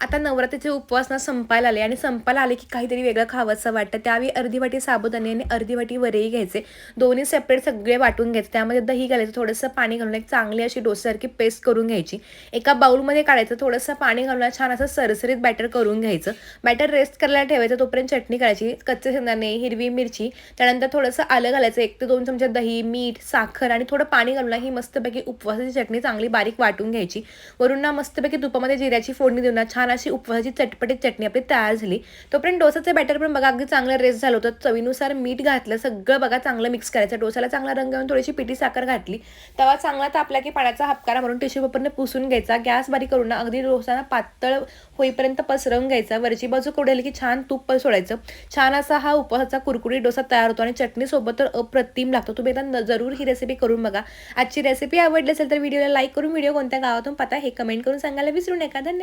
आता नवरात्रीचे उपवास ना संपायला आले आणि संपायला आले की काहीतरी वेगळं खावंसं वाटतं. त्यावेळी अर्धी वाटी साबुदाणे आणि अर्धी वाटी वरई घ्यायचे. दोन्ही सेपरेट सगळे वाटून घ्यायचे. त्यामध्ये दही घालायचं, थोडंसं पाणी घालून एक चांगली अशी डोस्यासारखी पेस्ट करून घ्यायची. एका बाउलमध्ये काढायचं, थोडंसं पाणी घालून छान असं सरसरीत बॅटर करून घ्यायचं. बॅटर रेस्ट करायला ठेवायचं. तोपर्यंत चटणी करायची. कच्चे शेंगदाणे, हिरवी मिरची, त्यानंतर थोडंसं आलं घालायचं, 1 ते 2 चमचे दही, मीठ, साखर आणि थोडं पाणी घालून ही मस्तपैकी उपवासाची चटणी चांगली बारीक वाटून घ्यायची. वरून ना मस्तपैकी तुपामध्ये जिऱ्याची फोडणी देऊन छान अशी उपवासाची चटपटीत चटणी आपली तयार झाली. तोपर्यंत डोसाचं बॅटर पण बघा अगदी चांगलं रेस्ट झालं होतं. चवीनुसार मीठ घातलं, सगळं बघा चांगलं मिक्स करायचं. डोसाला चांगला रंग येऊन थोडीशी पिठी साखर घातली. तवा चांगला तापला की पाण्याचा हापकारा मारून टिश्यू पेपरने पुसून घ्यायचा. गॅस बारीक करून ना अगदी डोसा पातळ होईपर्यंत पसरवून घ्यायचा. वरची बाजू कोरडेली की छान तूप सोडायचं. छान असा हा उपवासाचा कुरकुरीत डोसा तयार होतो आणि चटणी सोबत तर अप्रतिम लागतो. तुम्ही एकदा जरूर ही रेसिपी करून बघा. आजची रेसिपी आवडली असेल तर व्हिडिओला लाईक करून व्हिडिओ कोणत्या गावातून पाहता हे कमेंट करून सांगायला विसरू नका. धन्यवाद.